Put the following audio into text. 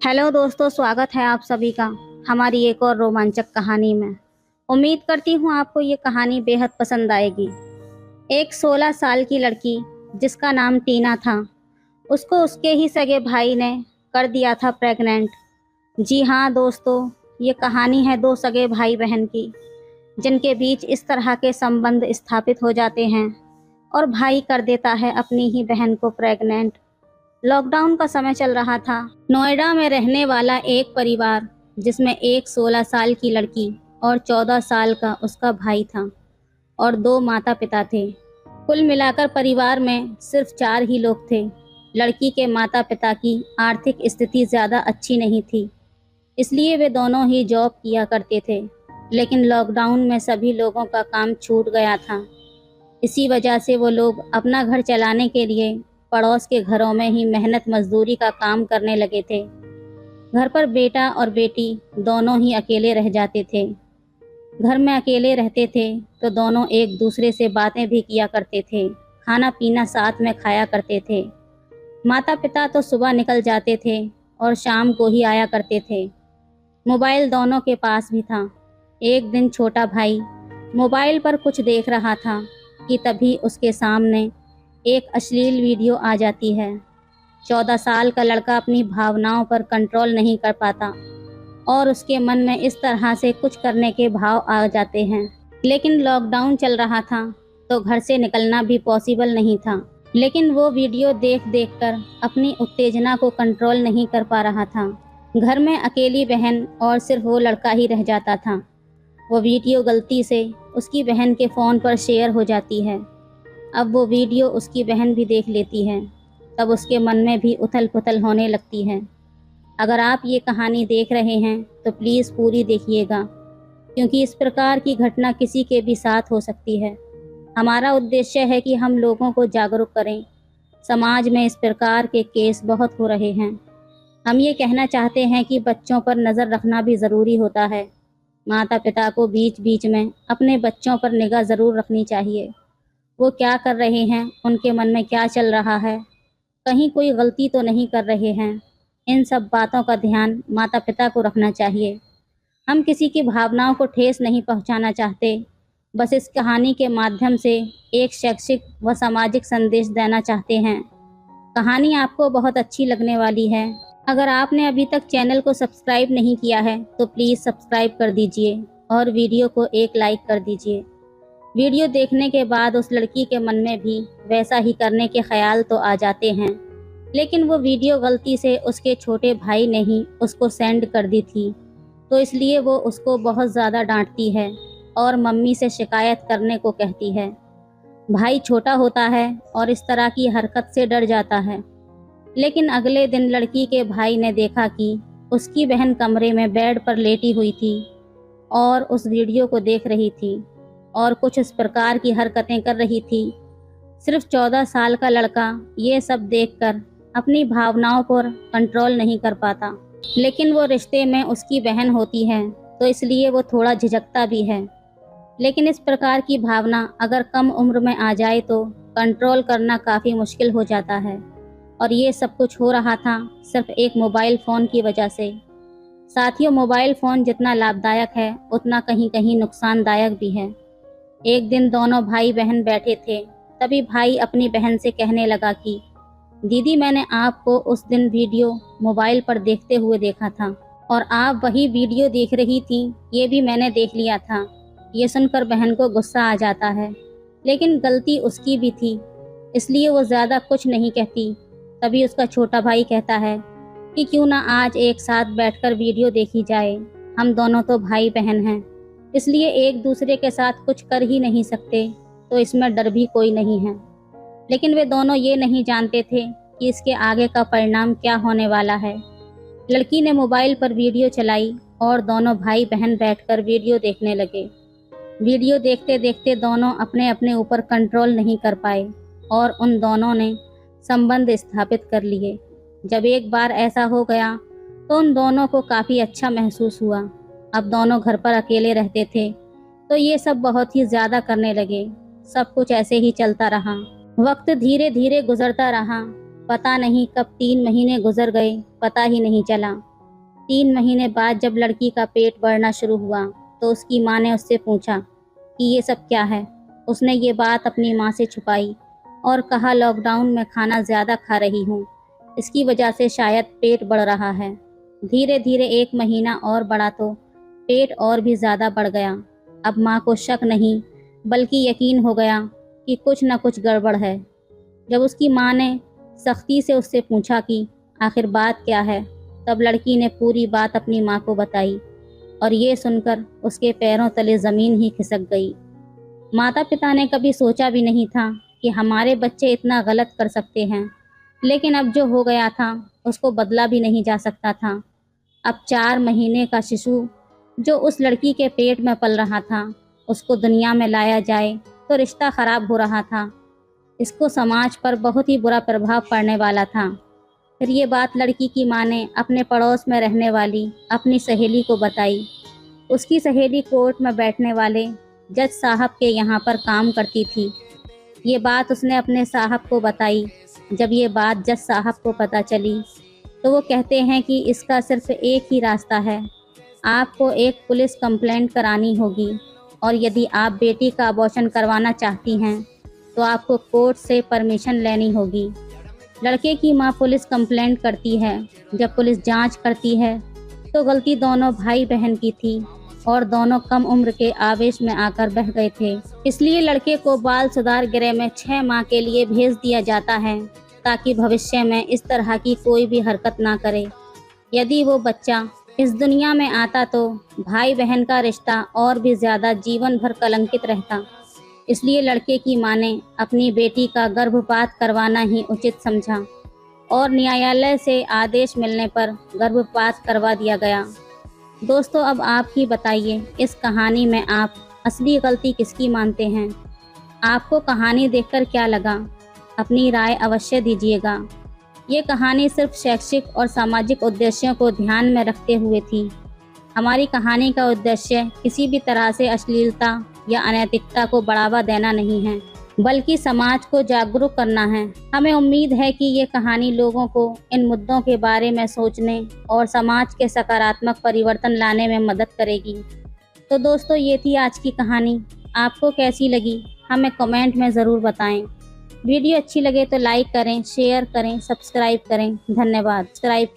Hello दोस्तों, स्वागत है आप सभी का हमारी एक और रोमांचक कहानी में। उम्मीद करती हूँ आपको ये कहानी बेहद पसंद आएगी। एक 16 साल की लड़की जिसका नाम टीना था, उसको उसके ही सगे भाई ने कर दिया था प्रेग्नेंट। जी हाँ दोस्तों, ये कहानी है दो सगे भाई बहन की, जिनके बीच इस तरह के संबंध स्थापित हो जाते हैं और भाई कर देता है अपनी ही बहन को प्रेग्नेंट। लॉकडाउन का समय चल रहा था। नोएडा में रहने वाला एक परिवार, जिसमें एक 16 साल की लड़की और 14 साल का उसका भाई था और दो माता पिता थे। कुल मिलाकर परिवार में सिर्फ 4 ही लोग थे। लड़की के माता पिता की आर्थिक स्थिति ज़्यादा अच्छी नहीं थी, इसलिए वे दोनों ही जॉब किया करते थे। लेकिन लॉकडाउन में सभी लोगों का काम छूट गया था। इसी वजह से वो लोग अपना घर चलाने के लिए पड़ोस के घरों में ही मेहनत मजदूरी का काम करने लगे थे। घर पर बेटा और बेटी दोनों ही अकेले रह जाते थे। घर में अकेले रहते थे तो दोनों एक दूसरे से बातें भी किया करते थे, खाना पीना साथ में खाया करते थे। माता पिता तो सुबह निकल जाते थे और शाम को ही आया करते थे। मोबाइल दोनों के पास भी था। एक दिन छोटा भाई मोबाइल पर कुछ देख रहा था कि तभी उसके सामने एक अश्लील वीडियो आ जाती है। 14 साल का लड़का अपनी भावनाओं पर कंट्रोल नहीं कर पाता और उसके मन में इस तरह से कुछ करने के भाव आ जाते हैं। लेकिन लॉकडाउन चल रहा था तो घर से निकलना भी पॉसिबल नहीं था। लेकिन वो वीडियो देख देख कर अपनी उत्तेजना को कंट्रोल नहीं कर पा रहा था। घर में अकेली बहन और सिर्फ वो लड़का ही रह जाता था। वो वीडियो गलती से उसकी बहन के फ़ोन पर शेयर हो जाती है। अब वो वीडियो उसकी बहन भी देख लेती है, तब उसके मन में भी उथल पुथल होने लगती है। अगर आप ये कहानी देख रहे हैं तो प्लीज़ पूरी देखिएगा, क्योंकि इस प्रकार की घटना किसी के भी साथ हो सकती है। हमारा उद्देश्य है कि हम लोगों को जागरूक करें। समाज में इस प्रकार के केस बहुत हो रहे हैं। हम ये कहना चाहते हैं कि बच्चों पर नज़र रखना भी ज़रूरी होता है। माता पिता को बीच बीच में अपने बच्चों पर निगाह ज़रूर रखनी चाहिए। वो क्या कर रहे हैं, उनके मन में क्या चल रहा है, कहीं कोई गलती तो नहीं कर रहे हैं। इन सब बातों का ध्यान माता पिता को रखना चाहिए। हम किसी की भावनाओं को ठेस नहीं पहुंचाना चाहते, बस इस कहानी के माध्यम से एक शैक्षिक व सामाजिक संदेश देना चाहते हैं। कहानी आपको बहुत अच्छी लगने वाली है। अगर आपने अभी तक चैनल को सब्सक्राइब नहीं किया है तो प्लीज़ सब्सक्राइब कर दीजिए और वीडियो को एक लाइक कर दीजिए। वीडियो देखने के बाद उस लड़की के मन में भी वैसा ही करने के ख्याल तो आ जाते हैं, लेकिन वो वीडियो गलती से उसके छोटे भाई ने ही उसको सेंड कर दी थी, तो इसलिए वो उसको बहुत ज़्यादा डांटती है और मम्मी से शिकायत करने को कहती है। भाई छोटा होता है और इस तरह की हरकत से डर जाता है। लेकिन अगले दिन लड़की के भाई ने देखा कि उसकी बहन कमरे में बेड पर लेटी हुई थी और उस वीडियो को देख रही थी और कुछ इस प्रकार की हरकतें कर रही थी। सिर्फ 14 साल का लड़का ये सब देखकर अपनी भावनाओं पर कंट्रोल नहीं कर पाता, लेकिन वो रिश्ते में उसकी बहन होती है तो इसलिए वो थोड़ा झिझकता भी है। लेकिन इस प्रकार की भावना अगर कम उम्र में आ जाए तो कंट्रोल करना काफ़ी मुश्किल हो जाता है। और ये सब कुछ हो रहा था सिर्फ एक मोबाइल फ़ोन की वजह से। साथियों, मोबाइल फ़ोन जितना लाभदायक है उतना कहीं कहीं नुकसानदायक भी है। एक दिन दोनों भाई बहन बैठे थे, तभी भाई अपनी बहन से कहने लगा कि दीदी, मैंने आपको उस दिन वीडियो मोबाइल पर देखते हुए देखा था और आप वही वीडियो देख रही थी, ये भी मैंने देख लिया था। ये सुनकर बहन को गुस्सा आ जाता है, लेकिन गलती उसकी भी थी, इसलिए वो ज़्यादा कुछ नहीं कहती। तभी उसका छोटा भाई कहता है कि क्यों ना आज एक साथ बैठकर वीडियो देखी जाए। हम दोनों तो भाई बहन हैं, इसलिए एक दूसरे के साथ कुछ कर ही नहीं सकते, तो इसमें डर भी कोई नहीं है। लेकिन वे दोनों ये नहीं जानते थे कि इसके आगे का परिणाम क्या होने वाला है। लड़की ने मोबाइल पर वीडियो चलाई और दोनों भाई बहन बैठकर वीडियो देखने लगे। वीडियो देखते देखते दोनों अपने अपने ऊपर कंट्रोल नहीं कर पाए और उन दोनों ने संबंध स्थापित कर लिए। जब एक बार ऐसा हो गया तो उन दोनों को काफ़ी अच्छा महसूस हुआ। अब दोनों घर पर अकेले रहते थे तो ये सब बहुत ही ज़्यादा करने लगे। सब कुछ ऐसे ही चलता रहा। वक्त धीरे धीरे गुजरता रहा पता नहीं कब 3 महीने गुजर गए, पता ही नहीं चला। 3 महीने बाद जब लड़की का पेट बढ़ना शुरू हुआ तो उसकी माँ ने उससे पूछा कि ये सब क्या है। उसने ये बात अपनी माँ से छुपाई और कहा लॉकडाउन में खाना ज़्यादा खा रही हूँ, इसकी वजह से शायद पेट बढ़ रहा है। धीरे धीरे 1 महीना और बढ़ा तो पेट और भी ज़्यादा बढ़ गया। अब माँ को शक नहीं बल्कि यकीन हो गया कि कुछ न कुछ गड़बड़ है। जब उसकी माँ ने सख्ती से उससे पूछा कि आखिर बात क्या है, तब लड़की ने पूरी बात अपनी माँ को बताई और ये सुनकर उसके पैरों तले ज़मीन ही खिसक गई। माता पिता ने कभी सोचा भी नहीं था कि हमारे बच्चे इतना गलत कर सकते हैं, लेकिन अब जो हो गया था उसको बदला भी नहीं जा सकता था। अब 4 महीने का शिशु जो उस लड़की के पेट में पल रहा था, उसको दुनिया में लाया जाए तो रिश्ता खराब हो रहा था। इसको समाज पर बहुत ही बुरा प्रभाव पड़ने वाला था। फिर ये बात लड़की की माँ ने अपने पड़ोस में रहने वाली अपनी सहेली को बताई। उसकी सहेली कोर्ट में बैठने वाले जज साहब के यहाँ पर काम करती थी। ये बात उसने अपने साहब को बताई। जब ये बात जज साहब को पता चली तो वो कहते हैं कि इसका सिर्फ एक ही रास्ता है, आपको एक पुलिस कंप्लेंट करानी होगी और यदि आप बेटी का अबॉर्शन करवाना चाहती हैं तो आपको कोर्ट से परमिशन लेनी होगी। लड़के की माँ पुलिस कंप्लेंट करती है। जब पुलिस जांच करती है तो गलती दोनों भाई बहन की थी और दोनों कम उम्र के आवेश में आकर बह गए थे। इसलिए लड़के को बाल सुधार गृह में 6 माह के लिए भेज दिया जाता है ताकि भविष्य में इस तरह की कोई भी हरकत ना करे। यदि वो बच्चा इस दुनिया में आता तो भाई बहन का रिश्ता और भी ज़्यादा जीवन भर कलंकित रहता। इसलिए लड़के की माँ ने अपनी बेटी का गर्भपात करवाना ही उचित समझा और न्यायालय से आदेश मिलने पर गर्भपात करवा दिया गया। दोस्तों, अब आप ही बताइए, इस कहानी में आप असली गलती किसकी मानते हैं? आपको कहानी देखकर क्या लगा? अपनी राय अवश्य दीजिएगा। ये कहानी सिर्फ शैक्षिक और सामाजिक उद्देश्यों को ध्यान में रखते हुए थी। हमारी कहानी का उद्देश्य किसी भी तरह से अश्लीलता या अनैतिकता को बढ़ावा देना नहीं है, बल्कि समाज को जागरूक करना है। हमें उम्मीद है कि ये कहानी लोगों को इन मुद्दों के बारे में सोचने और समाज के सकारात्मक परिवर्तन लाने में मदद करेगी। तो दोस्तों, ये थी आज की कहानी। आपको कैसी लगी हमें कमेंट में ज़रूर बताएं। वीडियो अच्छी लगे तो लाइक करें, शेयर करें, सब्सक्राइब करें। धन्यवाद। सब्सक्राइब